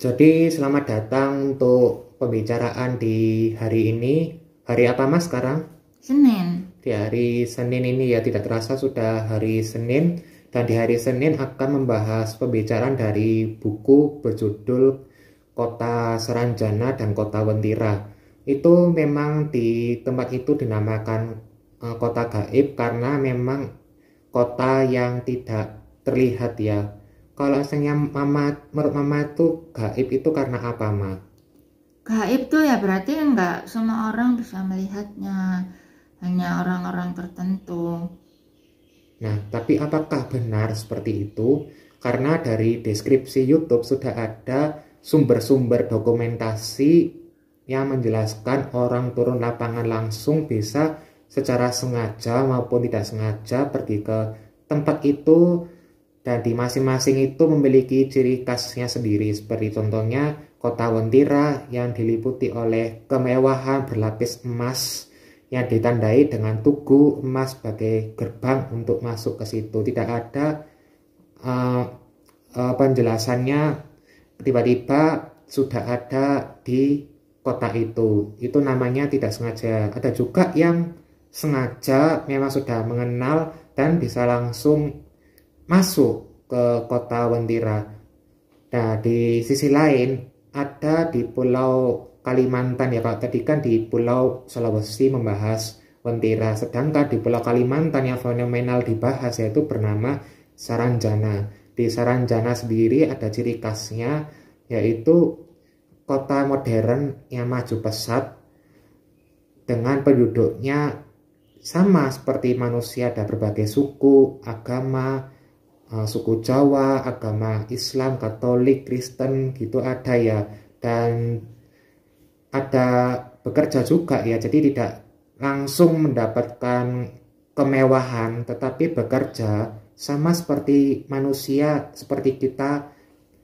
Jadi selamat datang untuk pembicaraan di hari ini. Hari apa Mas sekarang? Senin. Di hari Senin ini ya, tidak terasa sudah hari Senin. Dan di hari Senin akan membahas pembicaraan dari buku berjudul Kota Seranjana dan Kota Wentira. Itu memang di tempat itu dinamakan kota gaib karena memang kota yang tidak terlihat ya. Kalau misalnya menurut mama itu gaib itu karena apa, Ma? Gaib tuh ya berarti enggak semua orang bisa melihatnya, hanya orang-orang tertentu. Nah, tapi apakah benar seperti itu? Karena dari deskripsi YouTube sudah ada sumber-sumber dokumentasi yang menjelaskan orang turun lapangan langsung bisa secara sengaja maupun tidak sengaja pergi ke tempat itu, dan di masing-masing itu memiliki ciri khasnya sendiri. Seperti contohnya kota Wentira yang diliputi oleh kemewahan berlapis emas yang ditandai dengan tugu emas sebagai gerbang untuk masuk ke situ. Tidak ada penjelasannya, tiba-tiba sudah ada di kota itu. Itu namanya tidak sengaja. Ada juga yang sengaja memang sudah mengenal dan bisa langsung masuk ke kota Wentira. Nah, di sisi lain ada di Pulau Kalimantan ya, kalau tadi kan di Pulau Sulawesi membahas Wentira, sedangkan di Pulau Kalimantan yang fenomenal dibahas yaitu bernama Saranjana. Di Saranjana sendiri ada ciri khasnya, yaitu kota modern yang maju pesat dengan penduduknya sama seperti manusia, ada berbagai suku, agama, suku Jawa, agama Islam, Katolik, Kristen gitu ada ya, dan ada bekerja juga ya, jadi tidak langsung mendapatkan kemewahan tetapi bekerja sama seperti manusia seperti kita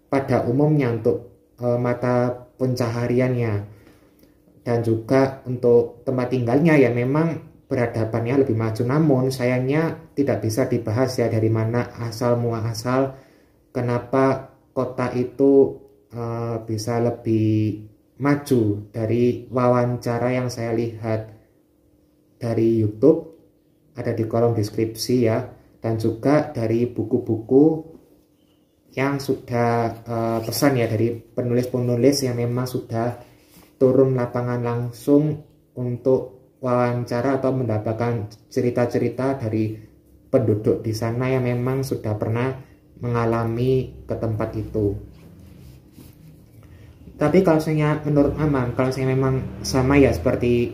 pada umumnya untuk mata pencahariannya, dan juga untuk tempat tinggalnya ya memang peradabannya lebih maju. Namun sayangnya tidak bisa dibahas ya dari mana asal muasal kenapa kota itu bisa lebih maju. Dari wawancara yang saya lihat dari YouTube ada di kolom deskripsi ya, dan juga dari buku-buku yang sudah pesan ya dari penulis-penulis yang memang sudah turun lapangan langsung untuk wawancara atau mendapatkan cerita-cerita dari penduduk di sana yang memang sudah pernah mengalami ke tempat itu. Tapi kalau saya menurut Amam, kalau saya memang sama ya seperti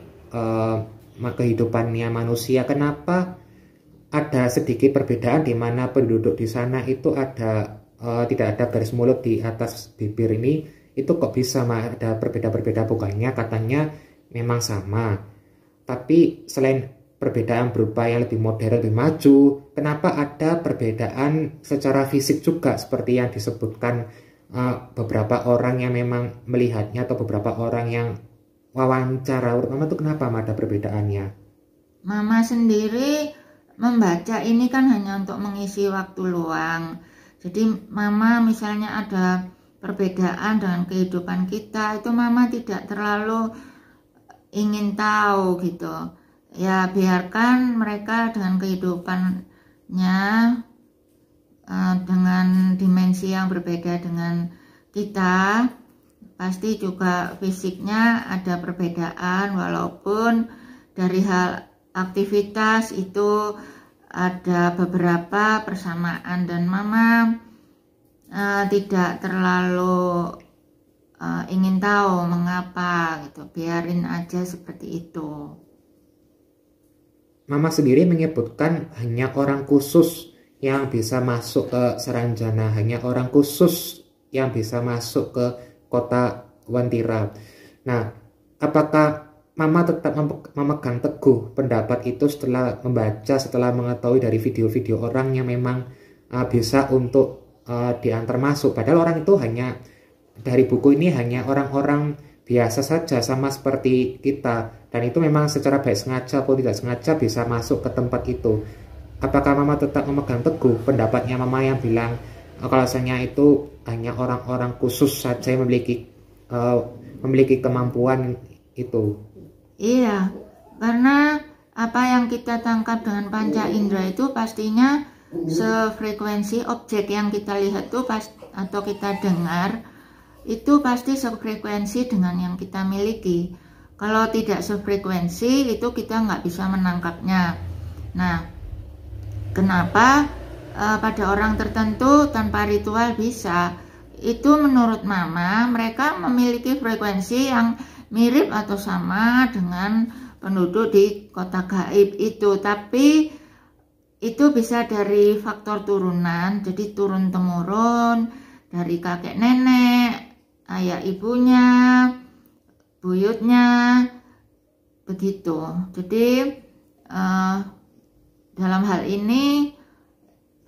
kehidupannya manusia, kenapa ada sedikit perbedaan di mana penduduk di sana itu ada tidak ada garis mulut di atas bibir ini, itu kok bisa ada berbeda-berbeda? Bukannya katanya memang sama. Tapi selain perbedaan berupa yang lebih modern, lebih maju, kenapa ada perbedaan secara fisik juga seperti yang disebutkan beberapa orang yang memang melihatnya atau beberapa orang yang wawancara Mama itu kenapa ada perbedaannya? Mama sendiri membaca ini kan hanya untuk mengisi waktu luang. Jadi Mama misalnya ada perbedaan dengan kehidupan kita, itu Mama tidak terlalu ingin tahu gitu ya, biarkan mereka dengan kehidupannya dengan dimensi yang berbeda dengan kita. Pasti juga fisiknya ada perbedaan, walaupun dari hal aktivitas itu ada beberapa persamaan, dan Mama tidak terlalu ingin tahu mengapa gitu, biarin aja seperti itu. Mama sendiri menyebutkan hanya orang khusus yang bisa masuk ke Saranjana, hanya orang khusus yang bisa masuk ke kota Wentira. Nah, apakah Mama tetap memegang teguh pendapat itu setelah membaca, setelah mengetahui dari video-video orang yang memang bisa untuk diantar masuk, padahal orang itu hanya dari buku ini hanya orang-orang biasa saja sama seperti kita, dan itu memang secara baik sengaja atau tidak sengaja bisa masuk ke tempat itu. Apakah Mama tetap memegang teguh pendapatnya Mama yang bilang kalau misalnya itu hanya orang-orang khusus saja yang memiliki kemampuan itu. Iya, karena apa yang kita tangkap dengan panca indera itu pastinya sefrekuensi. Objek yang kita lihat tuh atau kita dengar itu pasti sefrekuensi dengan yang kita miliki. Kalau tidak sefrekuensi itu kita nggak bisa menangkapnya. Nah, kenapa pada orang tertentu tanpa ritual bisa? Itu menurut Mama, mereka memiliki frekuensi yang mirip atau sama dengan penduduk di kota gaib itu. Tapi itu bisa dari faktor turunan, jadi turun-temurun dari kakek nenek, ayah ibunya, buyutnya, begitu. Jadi dalam hal ini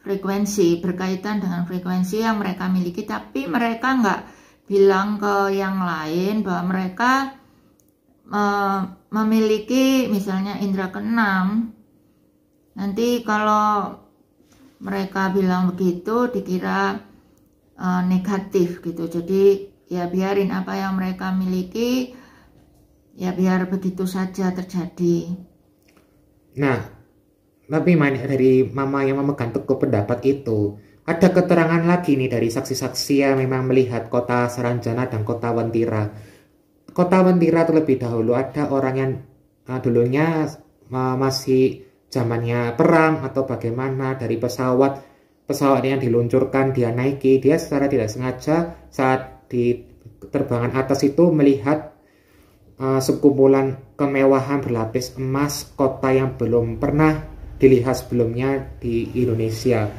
frekuensi, berkaitan dengan frekuensi yang mereka miliki, tapi mereka nggak bilang ke yang lain bahwa mereka memiliki misalnya indera keenam. Nanti kalau mereka bilang begitu dikira negatif gitu. Jadi ya biarin apa yang mereka miliki, ya biar begitu saja terjadi. Nah, tapi dari Mama yang memegang teguh pendapat itu, ada keterangan lagi nih dari saksi-saksi yang memang melihat kota Saranjana dan kota Wentira. Kota Wentira terlebih dahulu ada orang yang dulunya masih zamannya perang atau bagaimana, dari pesawat yang diluncurkan dia naiki, dia secara tidak sengaja saat di terbangan atas itu melihat sekumpulan kemewahan berlapis emas, kota yang belum pernah dilihat sebelumnya di Indonesia.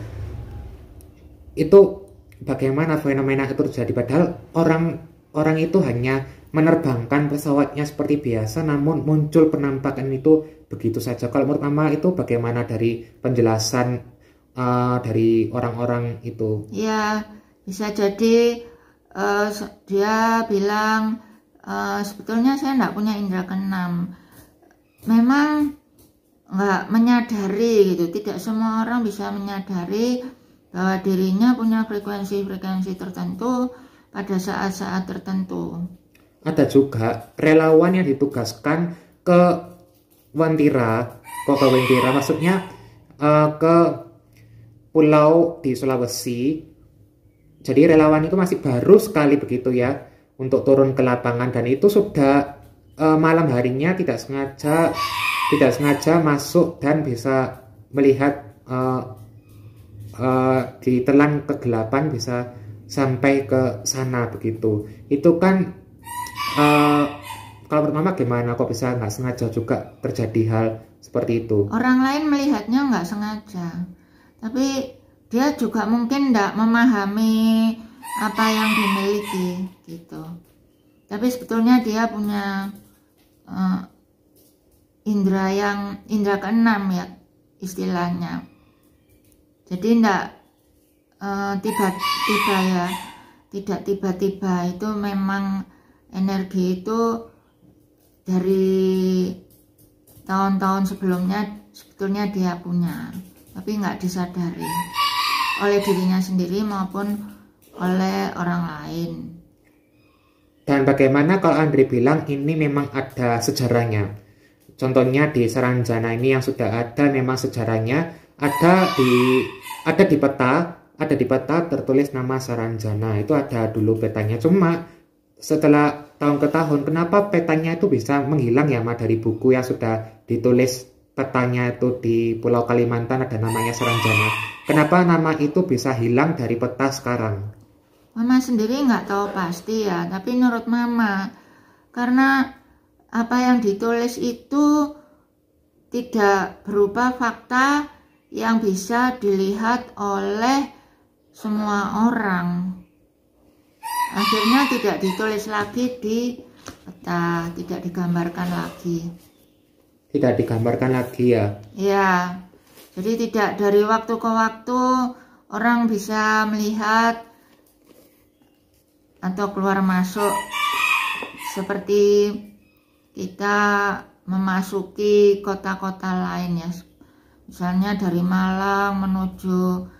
Itu bagaimana fenomena itu terjadi, padahal orang itu hanya menerbangkan pesawatnya seperti biasa, namun muncul penampakan itu begitu saja. Kalau menurut Mama itu bagaimana dari penjelasan dari orang-orang itu? Ya, bisa jadi dia bilang sebetulnya saya tidak punya indera keenam. Memang nggak menyadari gitu. Tidak semua orang bisa menyadari bahwa dirinya punya frekuensi-frekuensi tertentu pada saat-saat tertentu. Ada juga relawan yang ditugaskan ke Wentira, maksudnya ke pulau di Sulawesi. Jadi relawan itu masih baru sekali begitu ya untuk turun ke lapangan, dan itu sudah malam harinya tidak sengaja masuk dan bisa melihat ditelan kegelapan, bisa sampai ke sana begitu. Itu kan kalau menurut Mama gimana, kok bisa nggak sengaja juga terjadi hal seperti itu? Orang lain melihatnya nggak sengaja, tapi dia juga mungkin tidak memahami apa yang dimiliki gitu. Tapi sebetulnya dia punya indera keenam ya istilahnya. Jadi tidak tiba-tiba itu memang energi itu dari tahun-tahun sebelumnya sebetulnya dia punya, tapi nggak disadari oleh dirinya sendiri maupun oleh orang lain. Dan bagaimana kalau Andre bilang ini memang ada sejarahnya? Contohnya di Saranjana ini yang sudah ada memang sejarahnya, ada di peta tertulis nama Saranjana, itu ada dulu petanya. Cuma setelah tahun ke tahun, kenapa petanya itu bisa menghilang ya Ma, dari buku yang sudah ditulis petanya itu di Pulau Kalimantan ada namanya Saranjana. Kenapa nama itu bisa hilang dari peta sekarang? Mama sendiri nggak tahu pasti ya, tapi menurut Mama, karena apa yang ditulis itu tidak berupa fakta yang bisa dilihat oleh semua orang. Akhirnya tidak ditulis lagi di peta, tidak digambarkan lagi. Tidak digambarkan lagi ya? Ya, jadi tidak dari waktu ke waktu orang bisa melihat atau keluar masuk seperti kita memasuki kota-kota lain ya. Misalnya dari Malang menuju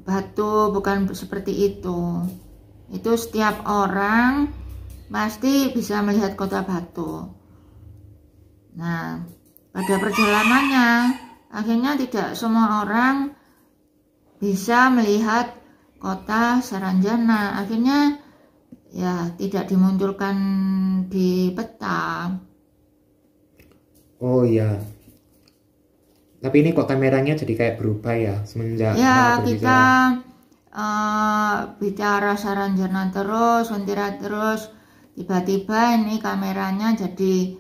Batu, bukan seperti itu. itu setiap orang pasti bisa melihat Kota Batu. Nah, pada perjalanannya akhirnya tidak semua orang bisa melihat Kota Saranjana. Akhirnya ya tidak dimunculkan di peta. Oh ya. Tapi ini kok kameranya jadi kayak berubah ya semenjak Ya, kita bicara Saranjana terus, Wentira terus, tiba-tiba ini kameranya jadi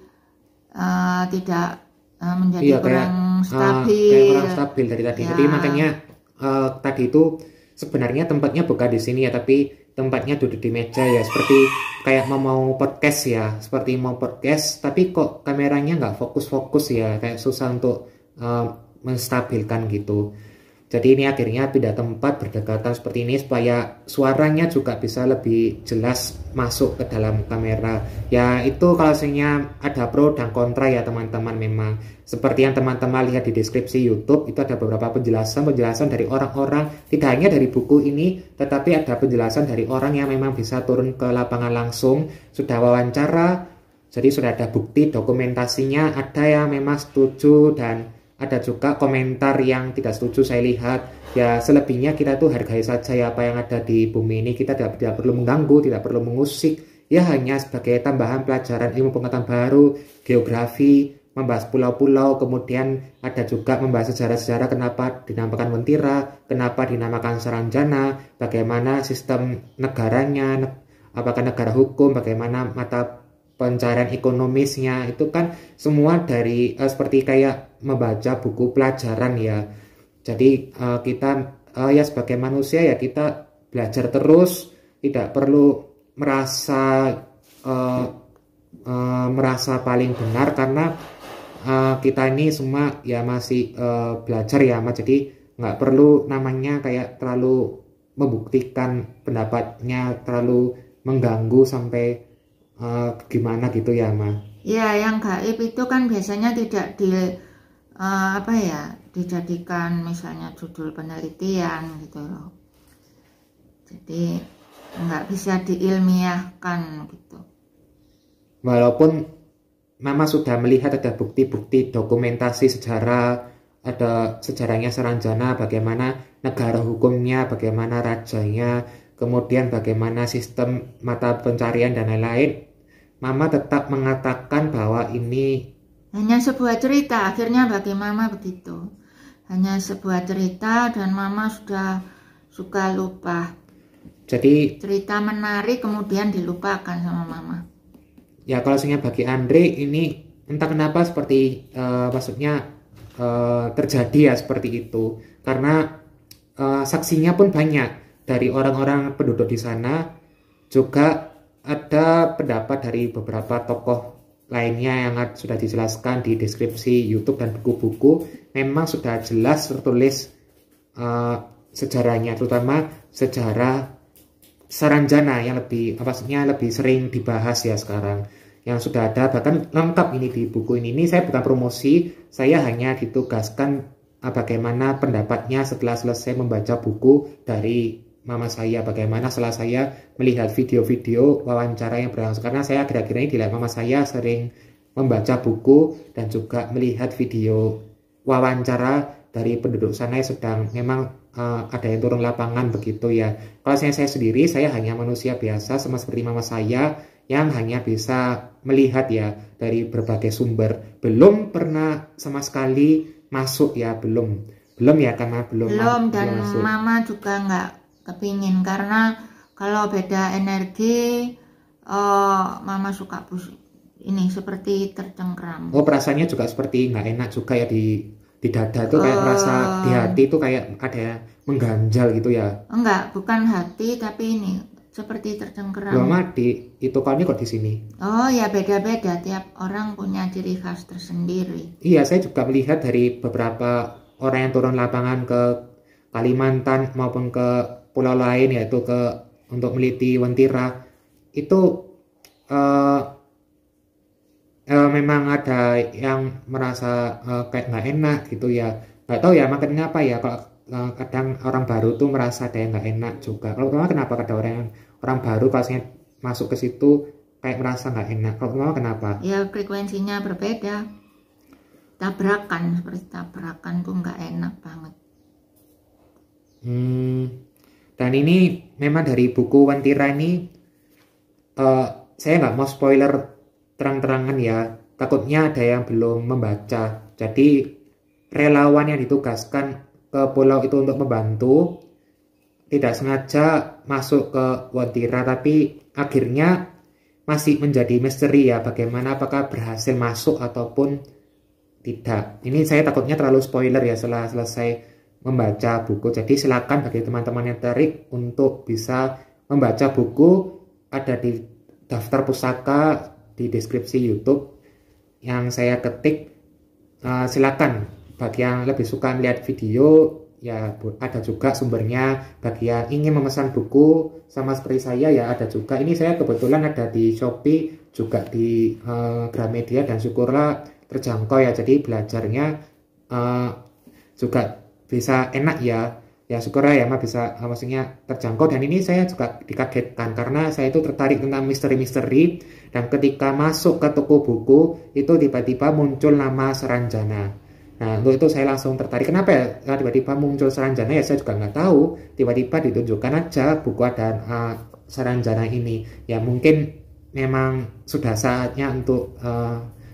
tidak menjadi kurang stabil. Kayak kurang stabil dari tadi. Ya. Jadi makanya tadi itu sebenarnya tempatnya bukan di sini ya, tapi tempatnya duduk di meja ya, seperti kayak mau podcast ya, seperti mau podcast, tapi kok kameranya nggak fokus-fokus ya, kayak susah untuk menstabilkan gitu. Jadi ini akhirnya pindah tempat berdekatan seperti ini supaya suaranya juga bisa lebih jelas masuk ke dalam kamera. Ya itu kalau misalnya ada pro dan kontra ya teman-teman, memang seperti yang teman-teman lihat di deskripsi YouTube itu ada beberapa penjelasan dari orang-orang, tidak hanya dari buku ini tetapi ada penjelasan dari orang yang memang bisa turun ke lapangan langsung, sudah wawancara, jadi sudah ada bukti dokumentasinya, ada yang memang setuju dan ada juga komentar yang tidak setuju saya lihat. Ya selebihnya kita tuh hargai saja ya apa yang ada di bumi ini, kita tidak perlu mengganggu, tidak perlu mengusik, ya hanya sebagai tambahan pelajaran ilmu pengetahuan baru, geografi, membahas pulau-pulau, kemudian ada juga membahas sejarah-sejarah kenapa dinamakan Wentira, kenapa dinamakan Saranjana, bagaimana sistem negaranya, apakah negara hukum, bagaimana mata pencarian ekonomisnya, itu kan semua dari seperti kayak membaca buku pelajaran ya. Jadi kita ya sebagai manusia ya kita belajar terus, tidak perlu merasa paling benar karena kita ini semua ya masih belajar ya Mas. Jadi nggak perlu namanya kayak terlalu membuktikan pendapatnya, terlalu mengganggu sampai gimana gitu ya Ma. Ya, yang gaib itu kan biasanya tidak dijadikan misalnya judul penelitian gitu loh. Jadi nggak bisa diilmiahkan gitu. Walaupun Mama sudah melihat ada bukti-bukti dokumentasi sejarah, ada sejarahnya Saranjana, bagaimana negara hukumnya, bagaimana rajanya, kemudian bagaimana sistem mata pencarian dan lain-lain, Mama tetap mengatakan bahwa ini hanya sebuah cerita. Akhirnya bagi Mama begitu, hanya sebuah cerita dan Mama sudah suka lupa. Jadi cerita menarik kemudian dilupakan sama Mama. Ya kalau misalnya bagi Andre ini entah kenapa seperti maksudnya terjadi ya seperti itu, karena saksinya pun banyak dari orang-orang penduduk di sana, juga ada pendapat dari beberapa tokoh lainnya yang sudah dijelaskan di deskripsi YouTube dan buku-buku, memang sudah jelas tertulis sejarahnya, terutama sejarah Saranjana yang maksudnya lebih sering dibahas ya sekarang, yang sudah ada bahkan lengkap ini di buku ini. Ini saya bukan promosi, saya hanya ditugaskan bagaimana pendapatnya setelah selesai membaca buku dari Mama saya, bagaimana setelah saya melihat video-video wawancara yang berlangsung, karena saya akhir-akhir ini dilihat Mama saya sering membaca buku dan juga melihat video wawancara dari penduduk sana yang sedang memang ada yang turun lapangan begitu ya. Kalau saya sendiri, saya hanya manusia biasa sama seperti Mama saya yang hanya bisa melihat ya dari berbagai sumber, belum pernah sama sekali masuk ya, belum ya, karena belum dan masuk. Mama juga nggak kepingin, karena kalau beda energi Mama suka ini seperti tercengkram. Oh, perasaannya juga seperti nggak enak juga ya di dada tuh, kayak merasa di hati tuh kayak ada mengganjal gitu ya. Enggak, bukan hati tapi ini seperti tercengkeram. Loh Madi, itu kau ini kok di sini? Oh ya, beda-beda, tiap orang punya ciri khas tersendiri. Iya, saya juga melihat dari beberapa orang yang turun lapangan ke Kalimantan maupun ke pulau lain, yaitu untuk meliti Wentira, itu memang ada yang merasa kayak nggak enak gitu ya. Nggak tahu ya makanya apa ya, kalau kadang orang baru tuh merasa ada yang nggak enak juga. Kalau kenapa ada orang baru pas masuk ke situ kayak merasa nggak enak. Kalau mama kenapa? Ya frekuensinya berbeda. Tabrakan, seperti tabrakan tuh nggak enak banget. Dan ini memang dari buku Wantira ini, saya nggak mau spoiler terang-terangan ya, takutnya ada yang belum membaca. Jadi relawan yang ditugaskan ke pulau itu untuk membantu tidak sengaja masuk ke Wantira, tapi akhirnya masih menjadi misteri ya, bagaimana apakah berhasil masuk ataupun tidak. Ini saya takutnya terlalu spoiler ya setelah selesai membaca buku. Jadi silakan bagi teman-teman yang tertarik untuk bisa membaca buku, ada di daftar pusaka di deskripsi YouTube yang saya ketik. Silakan bagi yang lebih suka melihat video ya, ada juga sumbernya. Bagi yang ingin memesan buku sama seperti saya ya ada juga. Ini saya kebetulan ada di Shopee, juga di Gramedia, dan syukurlah terjangkau ya, jadi belajarnya juga bisa enak ya syukurlah ya bisa maksudnya terjangkau. Dan ini saya juga dikagetkan karena saya itu tertarik tentang misteri-misteri, dan ketika masuk ke toko buku itu tiba-tiba muncul nama Saranjana. Nah untuk itu saya langsung tertarik. Kenapa ya tiba-tiba muncul Saranjana ya, saya juga nggak tahu, tiba-tiba ditunjukkan aja buku ada Saranjana ini ya. Mungkin memang sudah saatnya untuk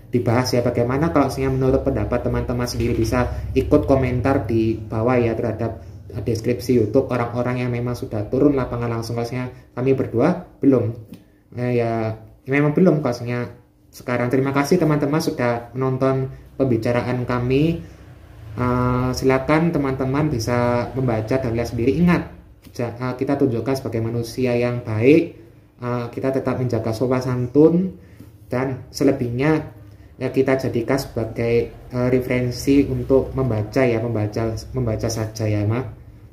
dibahas ya, bagaimana kalau menurut pendapat teman-teman sendiri. Bisa ikut komentar di bawah ya terhadap deskripsi YouTube orang-orang yang memang sudah turun lapangan langsung. Kalau kami berdua belum ya memang belum kalau sekarang. Terima kasih teman-teman sudah menonton pembicaraan kami. Silakan teman-teman bisa membaca dan lihat sendiri. Ingat, kita tunjukkan sebagai manusia yang baik, kita tetap menjaga sopan santun, dan selebihnya ya kita jadikan sebagai referensi untuk membaca ya, membaca saja ya Mak,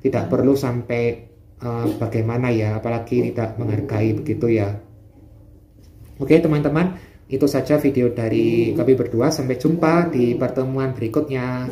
tidak perlu sampai bagaimana ya, apalagi tidak menghargai begitu ya. Oke teman-teman, itu saja video dari kami berdua. Sampai jumpa di pertemuan berikutnya.